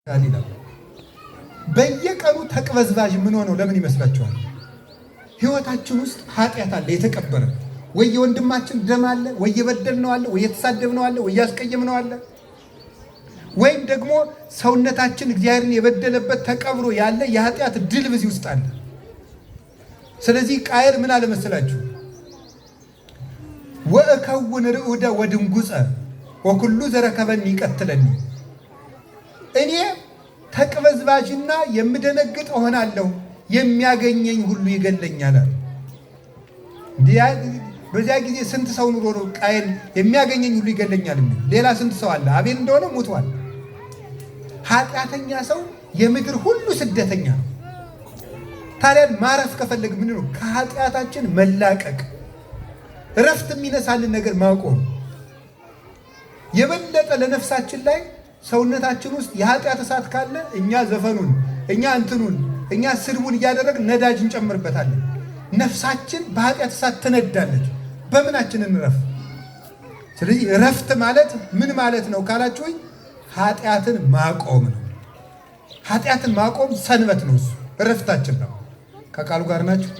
ይላል። በየቀኑ ተቅበዝባዥ ምን ሆነው ለምን ይመስላችኋል? ህይወታችን ውስጥ ኃጢአት አለ የተቀበረ። ወይ የወንድማችን ደም አለ፣ ወይ የበደልነው አለ፣ ወይ የተሳደብነው አለ፣ ወይ ያስቀየምነው አለ። ወይም ደግሞ ሰውነታችን እግዚአብሔርን የበደለበት ተቀብሮ ያለ የኃጢአት ድል በዚህ ውስጥ አለ። ስለዚህ ቃየል ምን አለ መሰላችሁ? ወእከውን ርዑደ ወድንጉፀ ወኩሉ ዘረከበኒ ይቀትለኒ። እኔ ተቅበዝባዥና የምደነግጥ እሆናለሁ፣ የሚያገኘኝ ሁሉ ይገለኛል። በዚያ ጊዜ ስንት ሰው ኑሮ ነው ቃየል የሚያገኘኝ ሁሉ ይገለኛል የሚል? ሌላ ስንት ሰው አለ? አቤል እንደሆነ ሞቷል። ኃጢአተኛ ሰው የምድር ሁሉ ስደተኛ ነው። ታዲያ ማረፍ ከፈለግ ምን ነው? ከኃጢአታችን መላቀቅ፣ እረፍት የሚነሳልን ነገር ማቆም። የበለጠ ለነፍሳችን ላይ ሰውነታችን ውስጥ የኃጢአት እሳት ካለ እኛ ዘፈኑን፣ እኛ እንትኑን፣ እኛ ስድቡን እያደረግን ነዳጅ እንጨምርበታለን። ነፍሳችን በኃጢአት እሳት ትነዳለች። በምናችን እንረፍ? ስለዚህ እረፍት ማለት ምን ማለት ነው ካላችሁኝ፣ ኃጢአትን ማቆም ነው። ኃጢአትን ማቆም ሰንበት ነው። እሱ እረፍታችን ነው። ከቃሉ ጋር ናችሁ?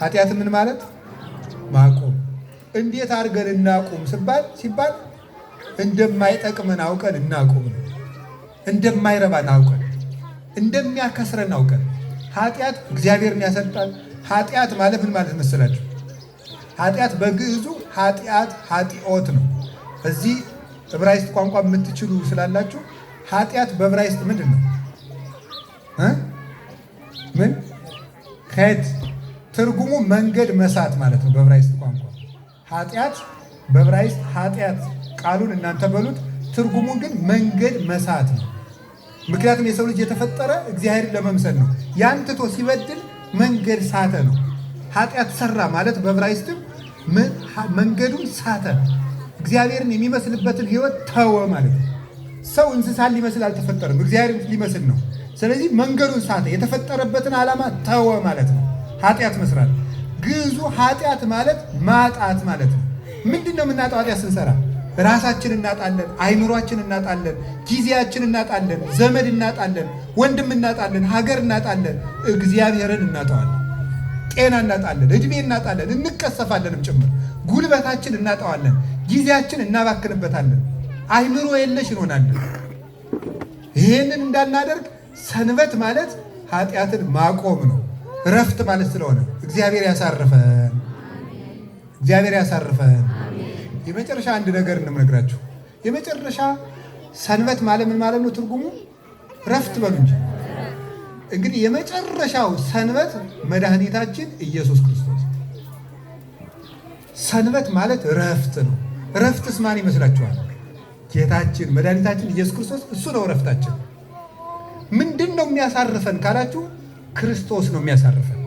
ኃጢአትን ምን ማለት ማቆም። እንዴት አድርገን እናቁም ሲባል እንደማይጠቅመን አውቀን እናቁም ነው። እንደማይረባን አውቀን፣ እንደሚያከስረን አውቀን። ኃጢአት እግዚአብሔርን ያሰጣል። ኃጢአት ማለት ምን ማለት መሰላችሁ? ኃጢአት በግዕዙ ኃጢኦት ነው። እዚህ ዕብራይስጥ ቋንቋ የምትችሉ ስላላችሁ ኃጢአት በዕብራይስጥ ምንድን ነው? ምን ከት ትርጉሙ መንገድ መሳት ማለት ነው። በዕብራይስጥ ቋንቋ ኃጢአት፣ በዕብራይስጥ ኃጢአት ቃሉን እናንተ በሉት፣ ትርጉሙን ግን መንገድ መሳት ነው። ምክንያቱም የሰው ልጅ የተፈጠረ እግዚአብሔርን ለመምሰል ነው። ያን ትቶ ሲበድል መንገድ ሳተ ነው። ኃጢአት ሰራ ማለት በዕብራይስጥም መንገዱን ሳተ፣ እግዚአብሔርን የሚመስልበትን ሕይወት ተወ ማለት ነው። ሰው እንስሳን ሊመስል አልተፈጠረም፣ እግዚአብሔርን ሊመስል ነው። ስለዚህ መንገዱን ሳተ፣ የተፈጠረበትን ዓላማ ተወ ማለት ነው ኃጢአት መስራት። ግዕዙ ኃጢአት ማለት ማጣት ማለት ነው። ምንድን ነው የምናጣው? ኃጢአት ስንሰራ ራሳችን እናጣለን፣ አይምሯችን እናጣለን፣ ጊዜያችን እናጣለን፣ ዘመድ እናጣለን፣ ወንድም እናጣለን፣ ሀገር እናጣለን፣ እግዚአብሔርን እናጣዋለን፣ ጤና እናጣለን፣ እድሜ እናጣለን፣ እንቀሰፋለንም ጭምር፣ ጉልበታችን እናጣዋለን፣ ጊዜያችን እናባክንበታለን፣ አይምሮ የለሽ እንሆናለን። ይህንን እንዳናደርግ ሰንበት ማለት ኃጢአትን ማቆም ነው፣ እረፍት ማለት ስለሆነ እግዚአብሔር ያሳርፈን፣ እግዚአብሔር ያሳርፈን። የመጨረሻ አንድ ነገር እንነግራችሁ። የመጨረሻ ሰንበት ማለት ምን ማለት ነው? ትርጉሙ ረፍት በሉ እንጂ። እንግዲህ የመጨረሻው ሰንበት መድኃኒታችን ኢየሱስ ክርስቶስ። ሰንበት ማለት ረፍት ነው። ረፍትስ ማን ይመስላችኋል? ጌታችን መድኃኒታችን ኢየሱስ ክርስቶስ። እሱ ነው ረፍታችን። ምንድን ነው የሚያሳርፈን ካላችሁ፣ ክርስቶስ ነው የሚያሳርፈን።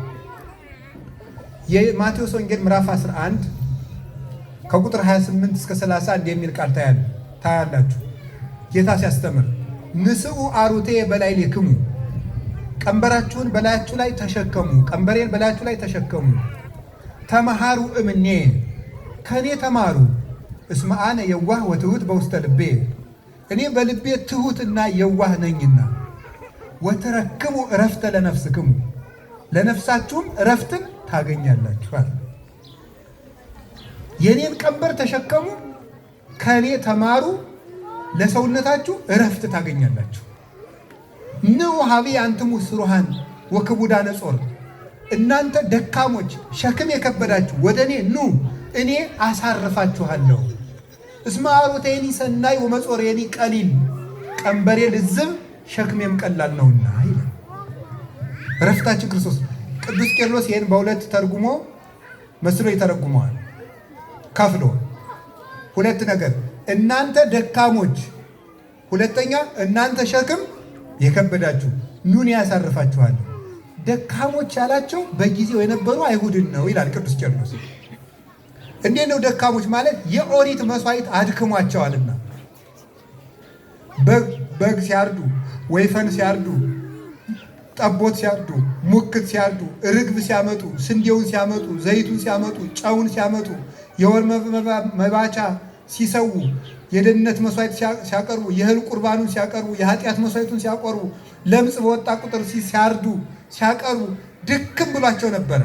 የማቴዎስ ወንጌል ምዕራፍ 11 ከቁጥር 28 እስከ 31 የሚል ቃል ታያላችሁ። ጌታ ሲያስተምር ንስኡ አሩቴ በላዕሌክሙ፣ ቀንበራችሁን በላያችሁ ላይ ተሸከሙ፣ ቀንበሬን በላያችሁ ላይ ተሸከሙ። ተመሃሩ እምኔ፣ ከእኔ ተማሩ፣ እስመ አነ የዋህ ወትሑት በውስተ ልቤ፣ እኔ በልቤ ትሑትና የዋህ ነኝና። ወትረክቡ ዕረፍተ ለነፍስክሙ፣ ለነፍሳችሁም ዕረፍትን ታገኛላችኋል። የኔን ቀንበር ተሸከሙ፣ ከኔ ተማሩ፣ ለሰውነታችሁ እረፍት ታገኛላችሁ። ንዑ ሀቤ አንትሙ ስሩሃን ወክቡዳነ ጾር፣ እናንተ ደካሞች ሸክም የከበዳችሁ ወደ እኔ ኑ፣ እኔ አሳርፋችኋለሁ። እስመ አሩቴኒ ሰናይ ወመጾሬኒ ቀሊል፣ ቀንበሬ ልዝብ ሸክሜም ቀላል ነውና ይላል። እረፍታችን ክርስቶስ። ቅዱስ ቄርሎስ ይህን በሁለት ተርጉሞ መስሎ ይተረጉመዋል ከፍሎ። ሁለት ነገር፣ እናንተ ደካሞች፣ ሁለተኛ እናንተ ሸክም የከበዳችሁ ኑን ያሳርፋችኋል። ደካሞች ያላቸው በጊዜው የነበሩ አይሁድን ነው ይላል ቅዱስ ቄርሎስ። እንዴት ነው ደካሞች ማለት? የኦሪት መስዋዕት አድክሟቸዋልና። በግ ሲያርዱ፣ ወይፈን ሲያርዱ፣ ጠቦት ሲያርዱ፣ ሙክት ሲያርዱ፣ ርግብ ሲያመጡ፣ ስንዴውን ሲያመጡ፣ ዘይቱን ሲያመጡ፣ ጨውን ሲያመጡ፣ የወር መባቻ ሲሰዉ፣ የደህንነት መስዋዕት ሲያቀርቡ፣ የእህል ቁርባኑን ሲያቀርቡ፣ የኃጢአት መስዋዕቱን ሲያቀርቡ፣ ለምጽ በወጣ ቁጥር ሲያርዱ ሲያቀርቡ ድክም ብሏቸው ነበረ።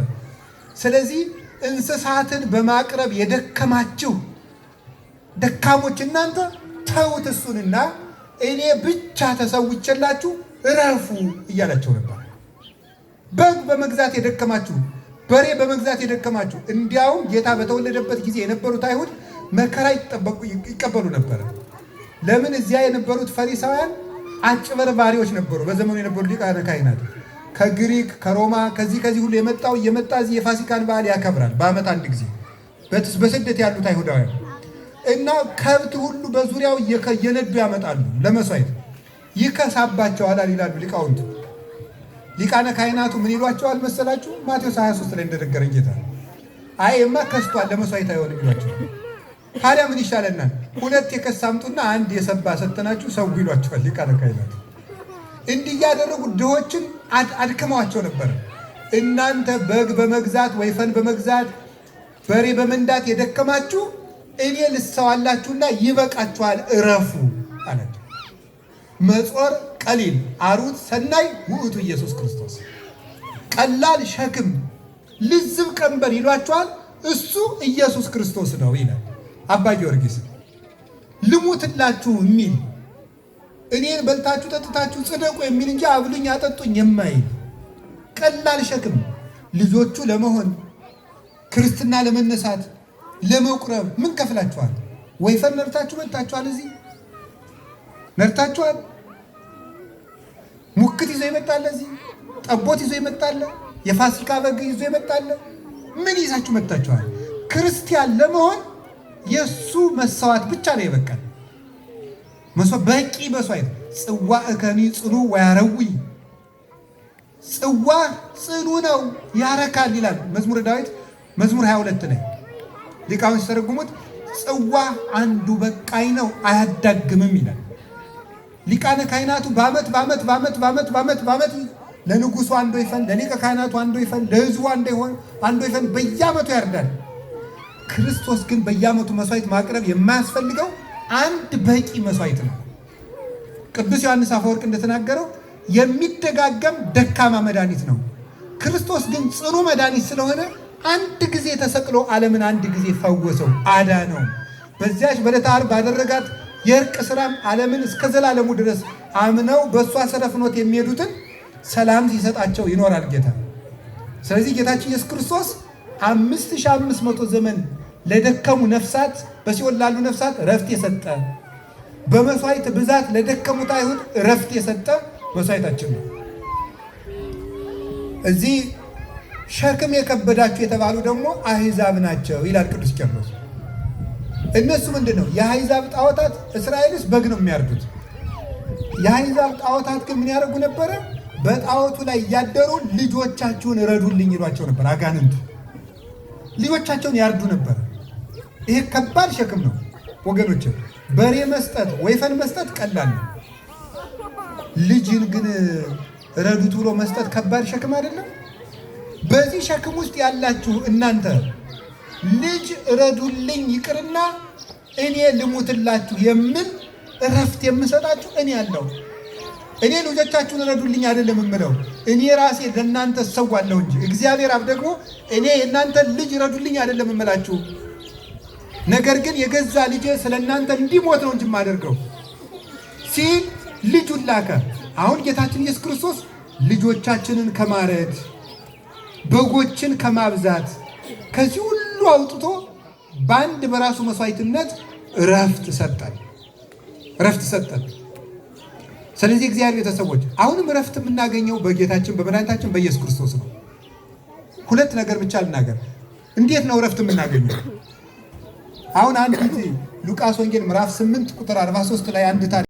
ስለዚህ እንስሳትን በማቅረብ የደከማችሁ ደካሞች እናንተ ተውት እሱንና እኔ ብቻ ተሰውቼላችሁ እረፉ እያላቸው ነበር። በግ በመግዛት የደከማችሁ፣ በሬ በመግዛት የደከማችሁ። እንዲያውም ጌታ በተወለደበት ጊዜ የነበሩት አይሁድ መከራ ይቀበሉ ነበረ። ለምን? እዚያ የነበሩት ፈሪሳውያን አጭበርባሪዎች ነበሩ። በዘመኑ የነበሩ ሊቃነ ካህናት ከግሪክ ከሮማ ከዚህ ሁሉ የመጣው እየመጣ እዚህ የፋሲካን በዓል ያከብራል በዓመት አንድ ጊዜ በስደት ያሉት አይሁዳውያን እና ከብት ሁሉ በዙሪያው እየነዱ ያመጣሉ ለመስዋዕት። ይከሳባቸዋል ይላሉ ሊቃውንት። ሊቃነ ካህናቱ ምን ይሏቸዋል መሰላችሁ? ማቴዎስ 23 ላይ እንደነገረን ጌታ አይማ ከስቷል ለመስዋዕት አይሆንም ይሏቸዋል። ታዲያ ምን ይሻለናል? ሁለት የከሳ አምጡና አንድ የሰባ ሰጥተናችሁ ሰው ይሏቸዋል ሊቃነ ካህናቱ። እንዲህ ያደረጉ ድሆችን አድክመዋቸው ነበር። እናንተ በግ በመግዛት ወይፈን በመግዛት በሬ በመንዳት የደከማችሁ እኔ ልሰዋላችሁና ይበቃችኋል እረፉ አላቸው። መጾር ቀሊል አሩት ሰናይ ውእቱ ኢየሱስ ክርስቶስ። ቀላል ሸክም ልዝብ ቀንበር ይሏችኋል፣ እሱ ኢየሱስ ክርስቶስ ነው ይላል አባ ጊዮርጊስ። ልሙትላችሁ የሚል እኔን በልታችሁ ጠጥታችሁ ጽደቁ የሚል እንጂ አብሉኝ አጠጡኝ የማይል ቀላል ሸክም ልጆቹ ለመሆን ክርስትና ለመነሳት ለመቁረብ ምን ከፍላችኋል? ወይፈን ነርታችሁ መጥታችኋል። እዚህ ነርታችኋል። ሙክት ይዞ ይመጣል፣ እዚህ ጠቦት ይዞ ይመጣል፣ የፋሲካ በግ ይዞ ይመጣል። ምን ይዛችሁ መጥታችኋል? ክርስቲያን ለመሆን የሱ መስዋዕት ብቻ ነው የበቃል። በቂ መስዋዕት ጽዋ እከኒ ጽኑ ወያረዊ፣ ጽዋ ጽኑ ነው ያረካል ይላል መዝሙረ ዳዊት መዝሙር 22 ላይ ሊቃውንት ሲተረጉሙት ጽዋ አንዱ በቃኝ ነው አያዳግምም ይላል። ሊቃነ ካህናቱ በዓመት ለንጉሱ አንዱ ወይፈን፣ ለሊቀ ካህናቱ አንዱ ወይፈን፣ ለሕዝቡ አንዱ ወይፈን በየዓመቱ ያርዳል። ክርስቶስ ግን በየዓመቱ መስዋዕት ማቅረብ የማያስፈልገው አንድ በቂ መስዋዕት ነው። ቅዱስ ዮሐንስ አፈወርቅ እንደተናገረው የሚደጋገም ደካማ መድኃኒት ነው። ክርስቶስ ግን ጽኑ መድኃኒት ስለሆነ አንድ ጊዜ ተሰቅሎ ዓለምን አንድ ጊዜ ፈወሰው፣ አዳነው። በዚያች በዕለተ ዓርብ ባደረጋት የእርቅ ስራም ዓለምን እስከ ዘላለሙ ድረስ አምነው በእሷ ሰረፍኖት የሚሄዱትን ሰላም ሲሰጣቸው ይኖራል ጌታ። ስለዚህ ጌታችን ኢየሱስ ክርስቶስ 5500 ዘመን ለደከሙ ነፍሳት፣ በሲኦል ላሉ ነፍሳት ረፍት የሰጠ፣ በመስዋዕት ብዛት ለደከሙት አይሁድ ረፍት የሰጠ መስዋዕታችን ነው። እዚህ ሸክም የከበዳችሁ የተባሉ ደግሞ አሕዛብ ናቸው ይላል ቅዱስ ቄርሎስ። እነሱ ምንድን ነው? የአሕዛብ ጣዖታት። እስራኤልስ በግ ነው የሚያርዱት። የአሕዛብ ጣዖታት ግን ምን ያደርጉ ነበረ? በጣዖቱ ላይ እያደሩ ልጆቻችሁን እረዱልኝ ይሏቸው ነበር። አጋንንቱ ልጆቻቸውን ያርዱ ነበር። ይሄ ከባድ ሸክም ነው ወገኖች። በሬ መስጠት ወይፈን መስጠት ቀላል ነው። ልጅን ግን ረዱት ብሎ መስጠት ከባድ ሸክም አይደለም? በዚህ ሸክም ውስጥ ያላችሁ እናንተ ልጅ ረዱልኝ ይቅርና እኔ ልሙትላችሁ የምን እረፍት የምሰጣችሁ እኔ ያለው እኔ ልጆቻችሁን ረዱልኝ አይደለም የምለው፣ እኔ ራሴ ለእናንተ እሰዋለሁ እንጂ። እግዚአብሔር አብ ደግሞ እኔ የእናንተ ልጅ ረዱልኝ አይደለም የምላችሁ፣ ነገር ግን የገዛ ልጄ ስለ እናንተ እንዲሞት ነው እንጂ የማደርገው ሲል ልጁን ላከ። አሁን ጌታችን ኢየሱስ ክርስቶስ ልጆቻችንን ከማረድ በጎችን ከማብዛት ከዚህ ሁሉ አውጥቶ በአንድ በራሱ መስዋዕትነት ረፍት ሰጠን። ስለዚህ እግዚአብሔር ቤተሰቦች አሁንም ረፍት የምናገኘው በጌታችን በመድኃኒታችን በኢየሱስ ክርስቶስ ነው። ሁለት ነገር ብቻ ልናገር። እንዴት ነው ረፍት የምናገኘው? አሁን አንዲት ሉቃስ ወንጌል ምዕራፍ 8 ቁጥር 43 ላይ አንድ